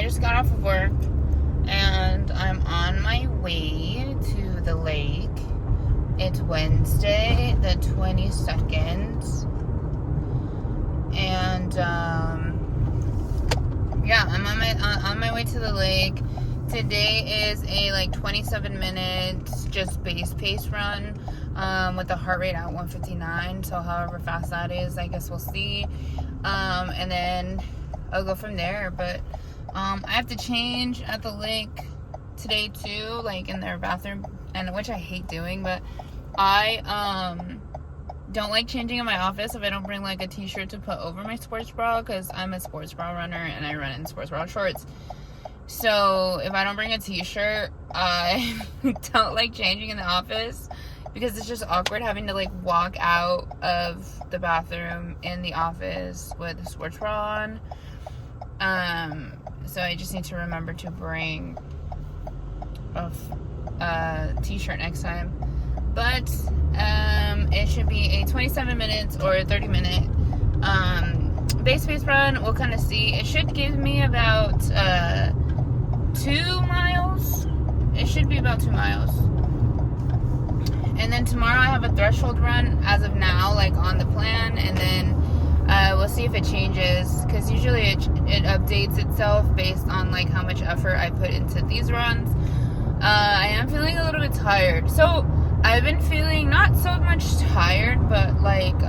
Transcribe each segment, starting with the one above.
just got off of work and I'm on my way to the lake. It's Wednesday, the 22nd. And yeah, I'm on my way to the lake. Today is a like 27 minutes just base pace run with the heart rate at 159. So however fast that is, I guess we'll see. And then I'll go from there. But I have to change at the lake today too, like in their bathroom, and which I hate doing, but I don't like changing in my office if I don't bring like a t-shirt to put over my sports bra, because I'm a sports bra runner and I run in sports bra shorts. So if I don't bring a t-shirt, I don't like changing in the office, because it's just awkward having to like walk out of the bathroom in the office with a sports bra on. So I just need to remember to bring a t-shirt next time. But it should be a 27 minutes or a 30 minute base pace run. We'll kind of see. It should give me about 2 miles. It should be about 2 miles. And then tomorrow I have a threshold run as of now, like on the plan, and then we'll see if it changes, because usually it updates itself based on like how much effort I put into these runs. I am feeling a little bit tired, so I've been feeling not so much tired, but like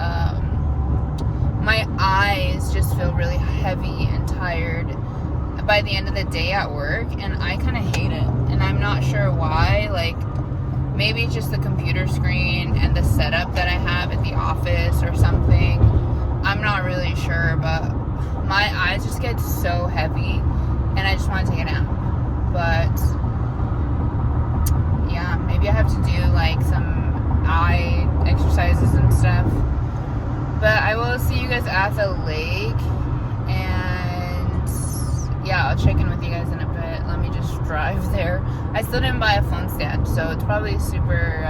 my eyes just feel really heavy and tired by the end of the day at work, and I kind of hate it, and I'm not sure why. Like, maybe it's just the computer screen and the setup that I have at the office or something. I'm not really sure, but my eyes just get so heavy and I just want to take a nap. But yeah, maybe I have to do like some eye exercises and stuff. But I will see you guys at the lake, and yeah, I'll check in with you guys in a bit. Let me just drive there. I still didn't buy a phone stand, so it's probably super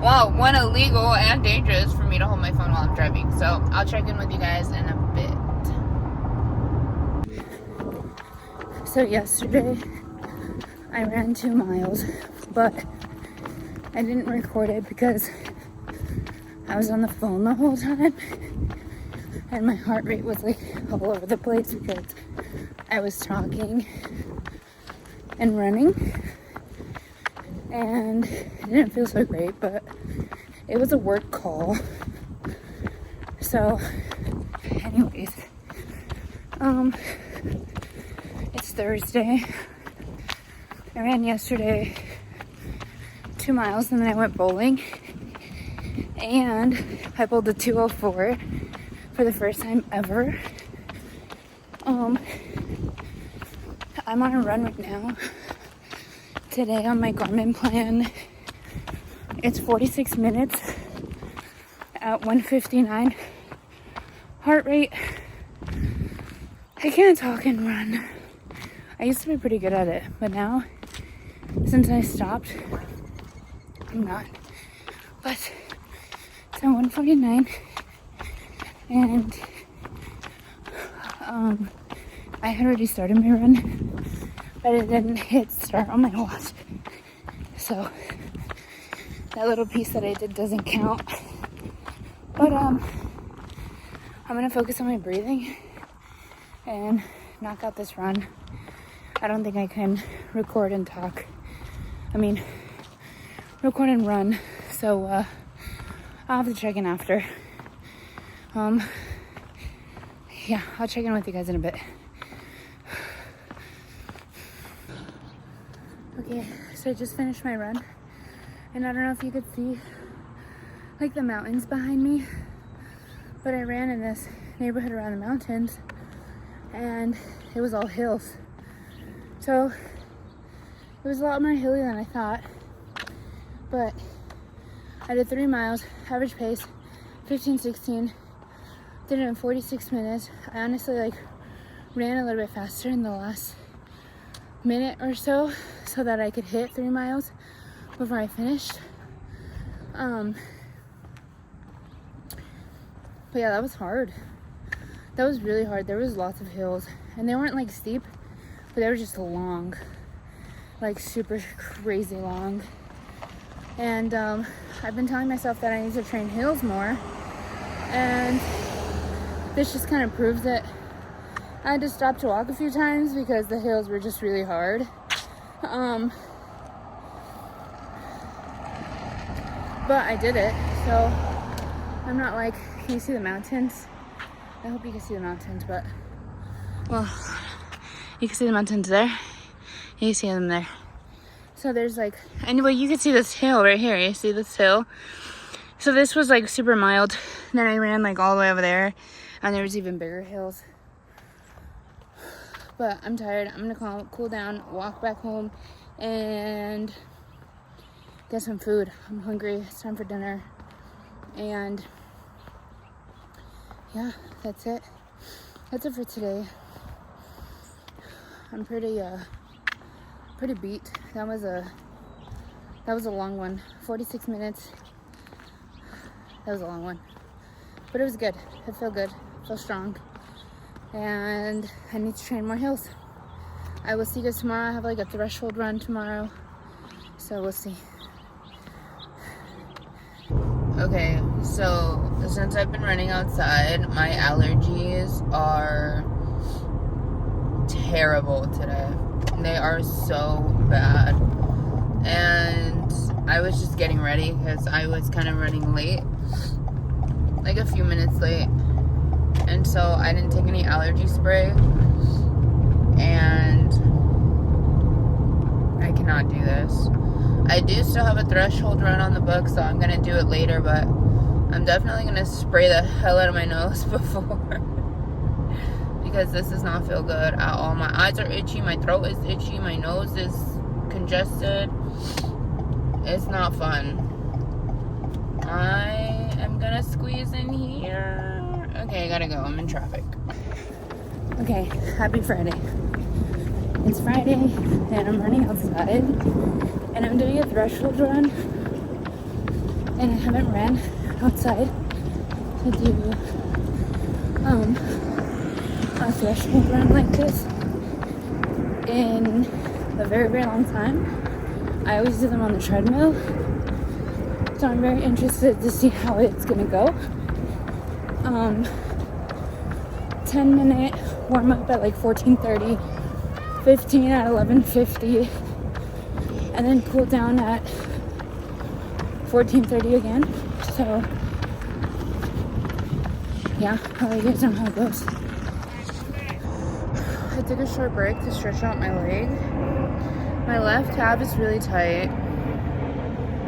one, illegal and dangerous for me to hold my phone while I'm driving. So I'll check in with you guys in a bit. So yesterday I ran 2 miles, but I didn't record it because I was on the phone the whole time, and my heart rate was like all over the place because I was talking and running, and it didn't feel so great, but it was a work call. So anyways, it's Thursday. I ran yesterday 2 miles, and then I went bowling, and I bowled a 204 for the first time ever. I'm on a run right now. Today on my Garmin plan, it's 46 minutes at 159 heart rate. I can't talk and run. I used to be pretty good at it, but now, since I stopped, I'm not. But it's at 149, and I had already started my run, but it didn't hit start on my watch, so that little piece that I did doesn't count. But I'm gonna focus on my breathing and knock out this run. I don't think I can record and talk. I mean, record and run. So I'll have to check in after. Yeah, I'll check in with you guys in a bit. Okay, so I just finished my run, and I don't know if you could see like the mountains behind me, but I ran in this neighborhood around the mountains, and it was all hills. So it was a lot more hilly than I thought, but I did 3 miles, average pace 15-16, did it in 46 minutes. I honestly like ran a little bit faster in the last minute or so that I could hit 3 miles before I finished. But yeah, that was hard. That was really hard. There was lots of hills, and they weren't like steep, but they were just long, like super crazy long. And I've been telling myself that I need to train hills more, and this just kind of proves it. I had to stop to walk a few times because the hills were just really hard. But I did it, so I'm not like, can you see the mountains? I hope you can see the mountains, but, well, you can see the mountains there. You see them there. So there's like, anyway, you can see this hill right here. You see this hill? So this was like super mild. Then I ran like all the way over there, and there was even bigger hills. But I'm tired. I'm gonna cool down, walk back home, and get some food. I'm hungry. It's time for dinner. And yeah, that's it. That's it for today. I'm pretty beat. That was a long one. 46 minutes. That was a long one. But it was good. It felt good. It felt strong. And I need to train more hills. I will see you guys tomorrow. I have like a threshold run tomorrow. So we'll see. Okay, so since I've been running outside, my allergies are terrible today. They are so bad. And I was just getting ready because I was kind of running late, like a few minutes late. And so I didn't take any allergy spray. And I cannot do this. I do still have a threshold run on the book, so I'm gonna do it later, but I'm definitely gonna spray the hell out of my nose before, because this does not feel good at all. My eyes are itchy, my throat is itchy, my nose is congested. It's not fun. I am gonna squeeze in here. Okay, I gotta go. I'm in traffic. Okay, happy Friday. It's Friday, and I'm running outside, and I'm doing a threshold run, and I haven't ran outside to do a threshold run like this in a very, very long time. I always do them on the treadmill, so I'm very interested to see how it's gonna go. 10-minute warm up at like 14:30, 15 at 11:50, and then cool down at 14:30 again. So yeah, I'll let you guys know how it goes. I took a short break to stretch out my leg. My left calf is really tight,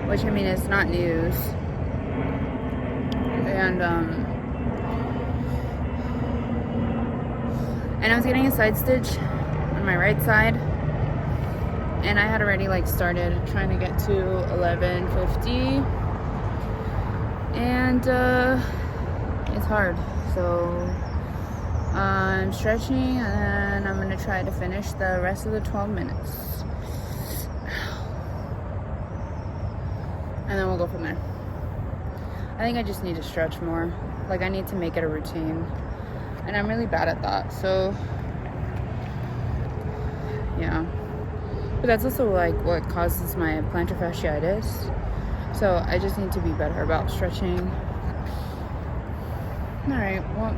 which I mean is not news. And I was getting a side stitch on my right side, and I had already like started trying to get to 11:50, and it's hard. So I'm stretching, and then I'm gonna try to finish the rest of the 12 minutes, and then we'll go from there. I think I just need to stretch more. Like, I need to make it a routine, and I'm really bad at that. So yeah, but that's also like what causes my plantar fasciitis. So I just need to be better about stretching. All right, well,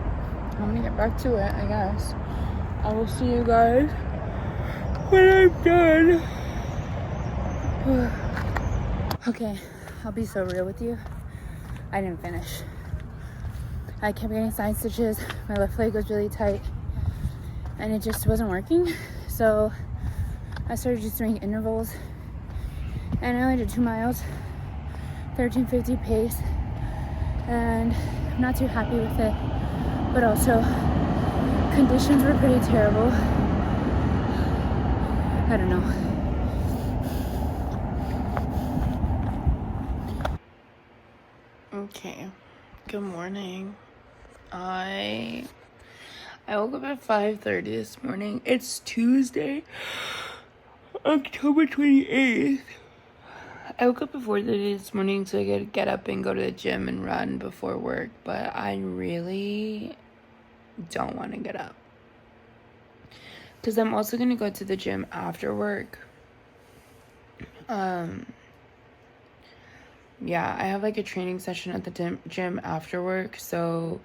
I'm gonna get back to it, I guess. I will see you guys when I'm done. Okay, I'll be so real with you. I didn't finish. I kept getting side stitches. My left leg was really tight, and it just wasn't working. So I started just doing intervals, and I only did 2 miles, 13:50 pace, and I'm not too happy with it. But also, conditions were pretty terrible. I don't know. Okay, good morning. I woke up at 5:30 this morning. It's Tuesday, October 28th. I woke up at 4:30 this morning so I could get up and go to the gym and run before work, but I really don't want to get up. because I'm also gonna go to the gym after work. Yeah, I have like a training session at the gym after work, so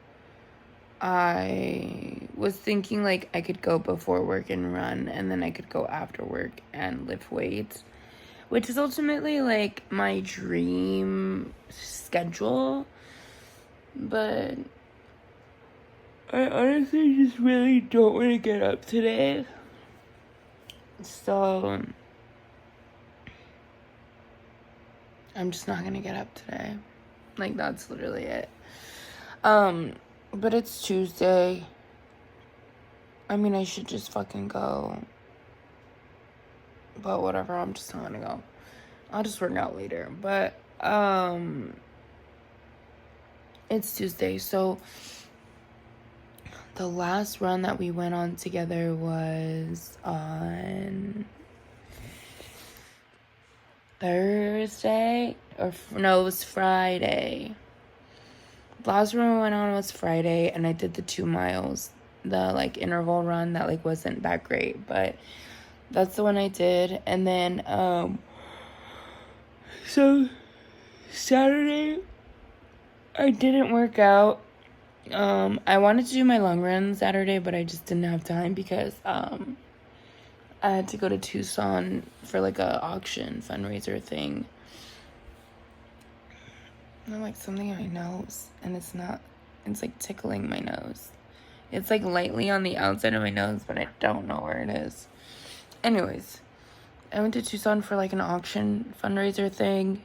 I was thinking like I could go before work and run, and then I could go after work and lift weights, which is ultimately like my dream schedule. But I honestly just really don't want to get up today. So I'm just not gonna get up today. Like, that's literally it. But it's Tuesday. I mean, I should just fucking go. But whatever, I'm just not gonna go. I'll just work out later. But, it's Tuesday, so the last run that we went on together was on Thursday, no, it was Friday. The last run we went on was Friday, and I did the 2 miles, the like interval run that like wasn't that great, but that's the one I did. And then so Saturday I didn't work out. I wanted to do my long run Saturday, but I just didn't have time because I had to go to Tucson for like a auction fundraiser thing. And I'm like, something in my nose, and it's like tickling my nose. It's like lightly on the outside of my nose, but I don't know where it is. Anyways, I went to Tucson for like an auction fundraiser thing.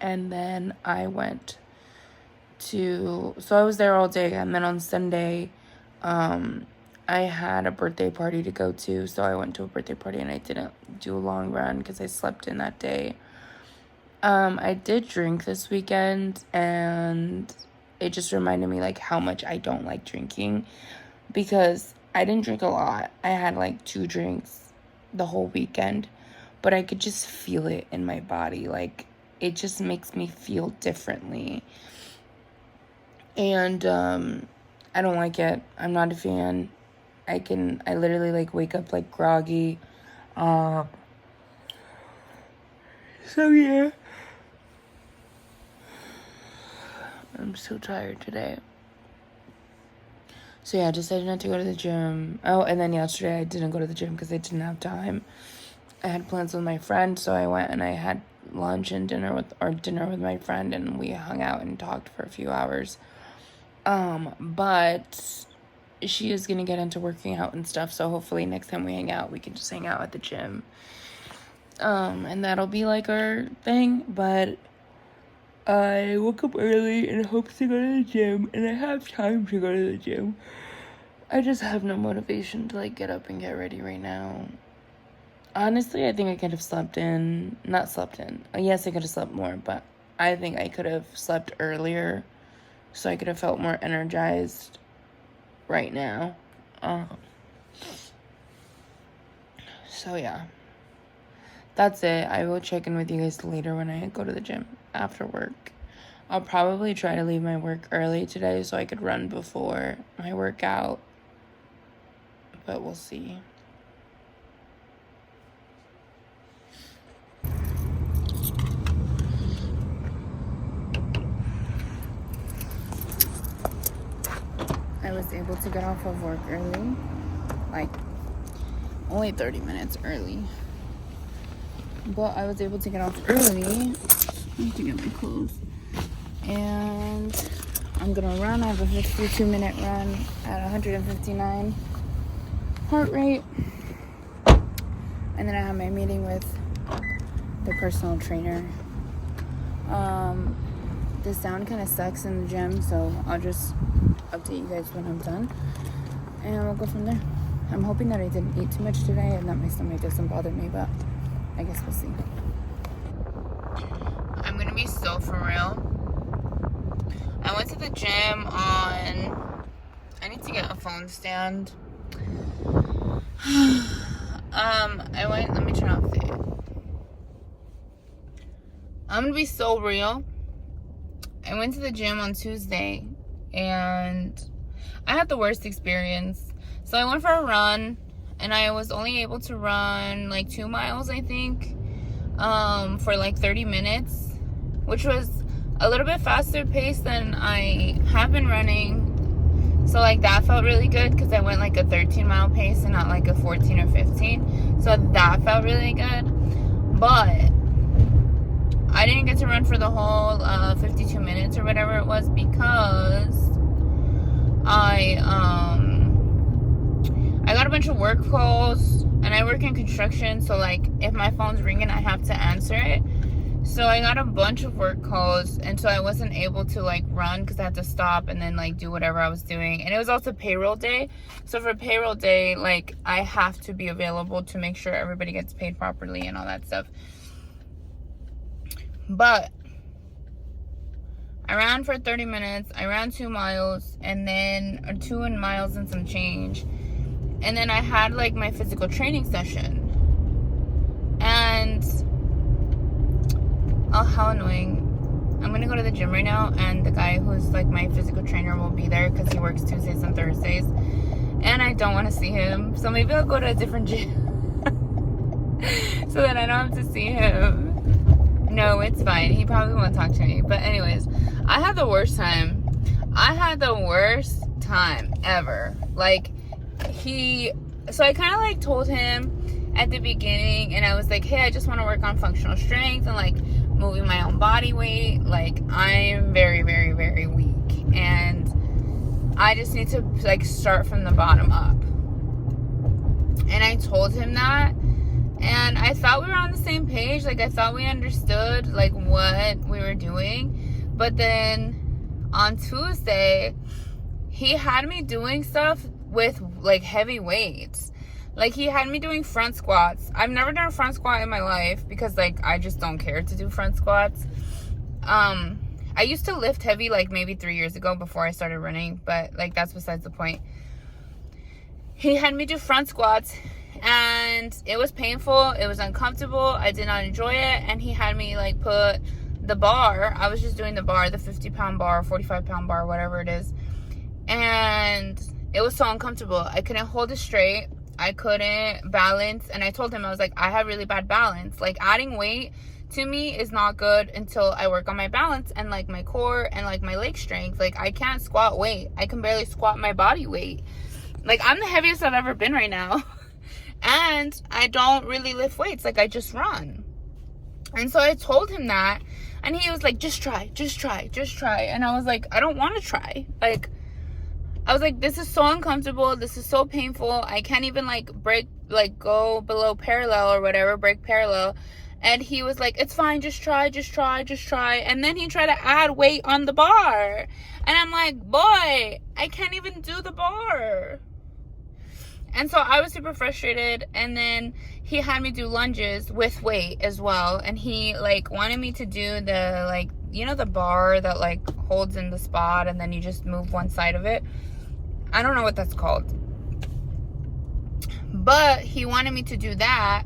And then I went so I was there all day, and then on Sunday, I had a birthday party to go to, so I went to a birthday party, and I didn't do a long run because I slept in that day. I did drink this weekend, and it just reminded me like how much I don't like drinking, because I didn't drink a lot. I had like 2 drinks the whole weekend, but I could just feel it in my body. Like, it just makes me feel differently. And I don't like it. I'm not a fan. I literally like wake up like groggy. So yeah. I'm so tired today. So yeah, I decided not to go to the gym. Oh, and then yesterday I didn't go to the gym because I didn't have time. I had plans with my friend, so I went and I had lunch and dinner with my friend, and we hung out and talked for a few hours. But she is gonna get into working out and stuff, so hopefully next time we hang out, we can just hang out at the gym. And that'll be like our thing. But I woke up early in hopes to go to the gym, and I have time to go to the gym. I just have no motivation to like get up and get ready right now. Honestly, I think I could have not slept in. Yes, I could have slept more, but I think I could have slept earlier, so I could have felt more energized right now. So yeah, that's it. I will check in with you guys later when I go to the gym after work. I'll probably try to leave my work early today so I could run before my workout, but we'll see. I was able to get off of work early, like only 30 minutes early, but I was able to get off early. I need to get my clothes, and I'm gonna run. I have a 52-minute run at 159 heart rate, and then I have my meeting with the personal trainer. The sound kind of sucks in the gym, so I'll just update you guys when I'm done, and we'll go from there. I'm hoping that I didn't eat too much today and that my stomach doesn't bother me, but I guess we'll see. I'm gonna be so for real. I went to the gym I need to get a phone stand. Let me turn off the, I'm gonna be so real. I went to the gym on Tuesday, and I had the worst experience. So I went for a run, and I was only able to run like 2 miles, I think, for like 30 minutes, which was a little bit faster pace than I have been running. So like that felt really good because I went like a 13-mile pace and not like a 14 or 15. So that felt really good. But I didn't get to run for the whole 52 minutes or whatever it was because I got a bunch of work calls, and I work in construction, so like if my phone's ringing, I have to answer it. So I got a bunch of work calls, and so I wasn't able to like run because I had to stop and then like do whatever I was doing. And it was also payroll day, so for payroll day, like I have to be available to make sure everybody gets paid properly and all that stuff. But I ran for 30 minutes. I ran 2 miles, and then 2 miles and some change. And then I had like my physical training session. And oh, how annoying. I'm gonna go to the gym right now, and the guy who's like my physical trainer will be there because he works Tuesdays and Thursdays. And I don't want to see him. So maybe I'll go to a different gym so that I don't have to see him. No, it's fine. He probably won't talk to me. But anyways, I had the worst time. I had the worst time ever. Like, so I kind of like told him at the beginning, and I was like, hey, I just want to work on functional strength and like moving my own body weight. Like, I'm very, very, very weak, and I just need to like start from the bottom up. And I told him that. And I thought we were on the same page. Like, I thought we understood, like, what we were doing. But then on Tuesday, he had me doing stuff with, like, heavy weights. Like, he had me doing front squats. I've never done a front squat in my life because, like, I just don't care to do front squats. I used to lift heavy, like, maybe 3 years ago before I started running. But, like, that's besides the point. He had me do front squats. And it was painful. It was uncomfortable. I did not enjoy it. And he had me like put the bar. I was just doing the bar, the 50-pound bar, 45-pound bar, whatever it is. And it was so uncomfortable. I couldn't hold it straight. I couldn't balance. And I told him, I was like, I have really bad balance. Like, adding weight to me is not good until I work on my balance and like my core and like my leg strength. Like, I can't squat weight. I can barely squat my body weight. Like, I'm the heaviest I've ever been right now. And I don't really lift weights. Like, I just run. And so I told him that. And he was like, just try. And I was like, I don't want to try. Like, I was like, this is so uncomfortable. This is so painful. I can't even, like, go below parallel or whatever. Break parallel. And he was like, it's fine. Just try. And then he tried to add weight on the bar. And I'm like, boy, I can't even do the bar. And so I was super frustrated, and then he had me do lunges with weight as well. And he like wanted me to do the, like, you know, the bar that like holds in the spot and then you just move one side of it. I don't know what that's called. But he wanted me to do that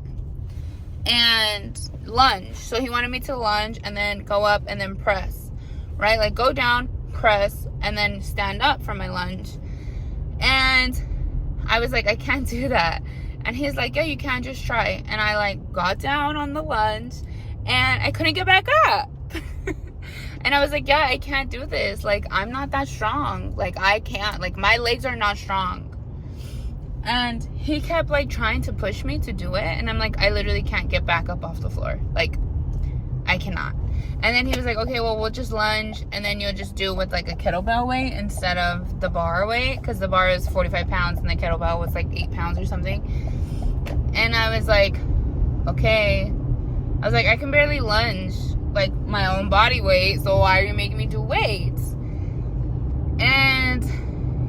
and lunge. So he wanted me to lunge and then go up and then press, right? Like, go down, press, and then stand up for my lunge. And I was like, I can't do that. And he's like, yeah, you can, just try. And I like got down on the lunge and I couldn't get back up. And I was like, yeah, I can't do this. Like, I'm not that strong. Like, I can't. Like, my legs are not strong. And he kept like trying to push me to do it. And I'm like, I literally can't get back up off the floor. Like, I cannot. And then he was like, okay, well, we'll just lunge, and then you'll just do with like a kettlebell weight instead of the bar weight, because the bar is 45 pounds and the kettlebell was like 8 pounds or something. And I was like, okay. I was like, I can barely lunge like my own body weight, so why are you making me do weights? And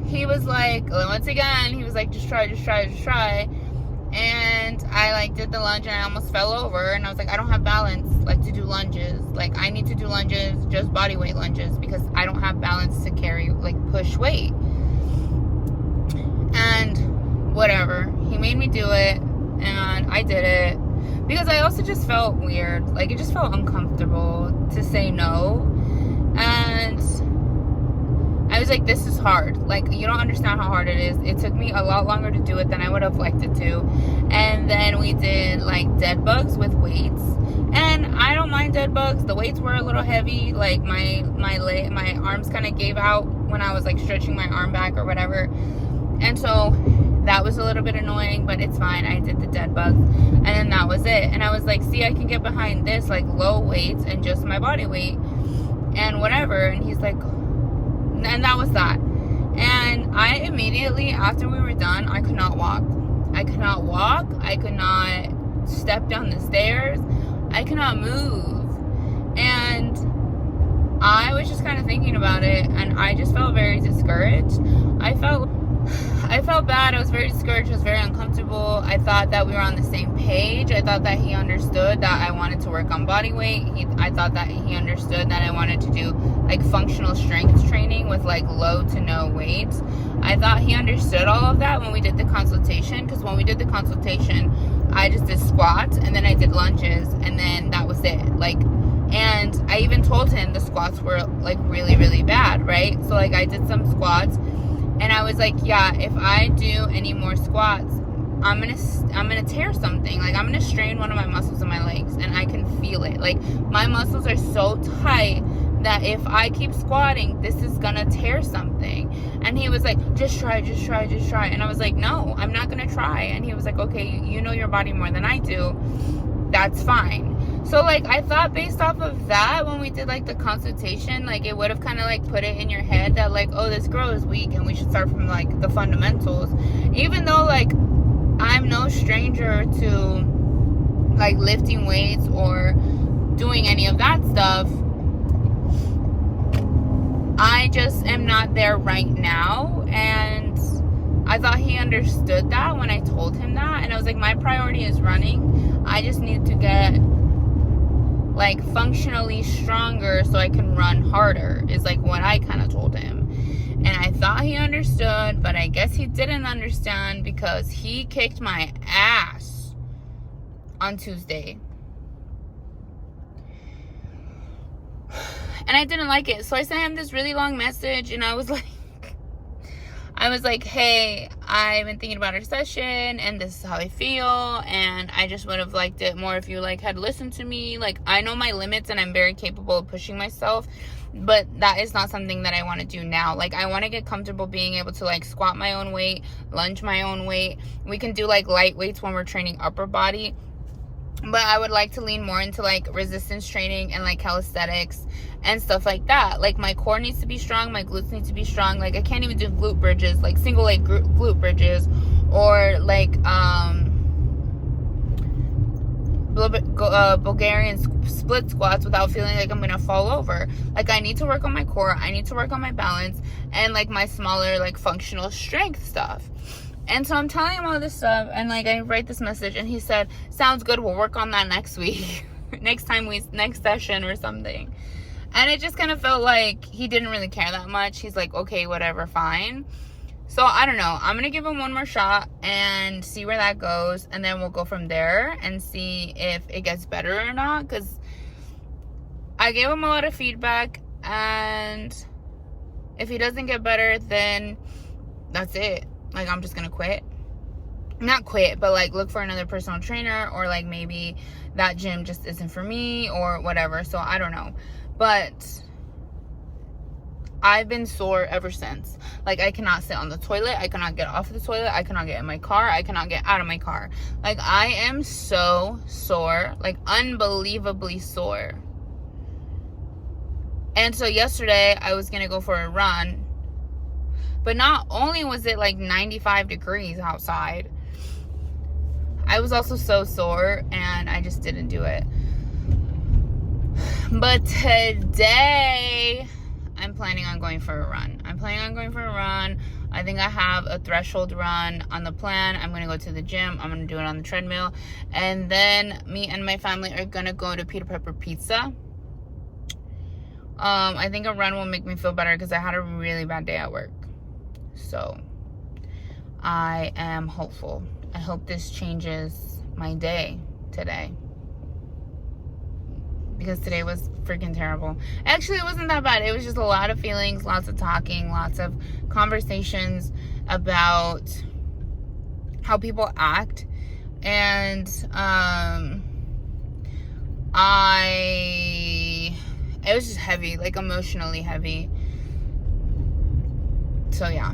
he was like, once again, he was like, just try. And I like did the lunge and I almost fell over, and I was like, I don't have balance like to do lunges. Like, I need to do lunges, just body weight lunges, because I don't have balance to carry, like, push weight. And whatever, he made me do it, and I did it because I also just felt weird. Like, it just felt uncomfortable to say no. And I was like, this is hard. Like, you don't understand how hard it is. It took me a lot longer to do it than I would have liked it to. And then we did like dead bugs with weights. And I don't mind dead bugs. The weights were a little heavy. Like my arms kind of gave out when I was like stretching my arm back or whatever. And so that was a little bit annoying, but it's fine. I did the dead bugs, and then that was it. And I was like, see, I can get behind this, like low weights and just my body weight and whatever. And he's like, and that was that. And I immediately, after we were done, I could not walk. I could not walk. I could not step down the stairs. I could not move. And I was just kind of thinking about it, and I just felt very discouraged. I felt bad. I was very discouraged. I was very uncomfortable. I thought that we were on the same page. I thought that he understood that I wanted to work on body weight. I thought that he understood that I wanted to do like functional strength training with like low to no weights. I thought he understood all of that when we did the consultation, because when we did the consultation, I just did squats and then I did lunges, and then that was it. Like, and I even told him the squats were like really, really bad, right? So like I did some squats, and I was like, yeah, if I do any more squats, I'm gonna tear something. Like, I'm gonna strain one of my muscles in my legs, and I can feel it. Like, my muscles are so tight that if I keep squatting, this is gonna tear something. And he was like, just try. And I was like, no, I'm not gonna try. And he was like, okay, you know your body more than I do. That's fine. So, like, I thought based off of that, when we did, like, the consultation, like, it would have kind of, like, put it in your head that, like, oh, this girl is weak and we should start from, like, the fundamentals. Even though, like, I'm no stranger to, like, lifting weights or doing any of that stuff, I just am not there right now. And I thought he understood that when I told him that. And I was like, my priority is running. I just need to get like functionally stronger so I can run harder, is like what I kind of told him. And I thought he understood, but I guess he didn't understand, because he kicked my ass on Tuesday. And I didn't like it. So I sent him this really long message, and I was like, hey, I've been thinking about our session, and this is how I feel, and I just would have liked it more if you, like, had listened to me. Like, I know my limits, and I'm very capable of pushing myself, but that is not something that I want to do now. Like, I want to get comfortable being able to, like, squat my own weight, lunge my own weight. We can do, like, light weights when we're training upper body, but I would like to lean more into, like, resistance training and, like, calisthenics and stuff like that. Like, my core needs to be strong, my glutes need to be strong. Like, I can't even do glute bridges, like single leg glute bridges, or like Bulgarian split squats without feeling like I'm gonna fall over. Like, I need to work on my core, I need to work on my balance, and like my smaller, like, functional strength stuff. And so I'm telling him all this stuff, and like I write this message, and he said, sounds good, we'll work on that next week. next session or something. And it just kind of felt like he didn't really care that much. He's like, okay, whatever, fine. So I don't know. I'm going to give him one more shot and see where that goes. And then we'll go from there and see if it gets better or not. Because I gave him a lot of feedback. And if he doesn't get better, then that's it. Like, I'm just going to quit. Not quit, but like look for another personal trainer, or like maybe that gym just isn't for me or whatever. So I don't know. But I've been sore ever since. Like, I cannot sit on the toilet. I cannot get off the toilet. I cannot get in my car. I cannot get out of my car. Like, I am so sore. Like, unbelievably sore. And so yesterday, I was going to go for a run. But not only was it like 95 degrees outside, I was also so sore, and I just didn't do it. But today, I'm planning on going for a run. I think I have a threshold run on the plan. I'm going to go to the gym. I'm going to do it on the treadmill. And then me and my family are going to go to Peter Pepper Pizza. I think a run will make me feel better, because I had a really bad day at work. So, I am hopeful. I hope this changes my day today. because today was freaking terrible. Actually, it wasn't that bad. It was just a lot of feelings, lots of talking, lots of conversations about how people act. And it was just heavy, like emotionally heavy. So yeah.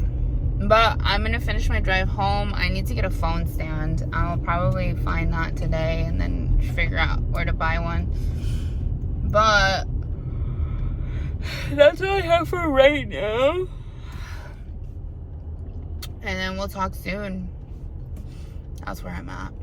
But I'm gonna finish my drive home. I need to get a phone stand. I'll probably find that today and then figure out where to buy one. But that's all I have for right now. And then we'll talk soon. That's where I'm at.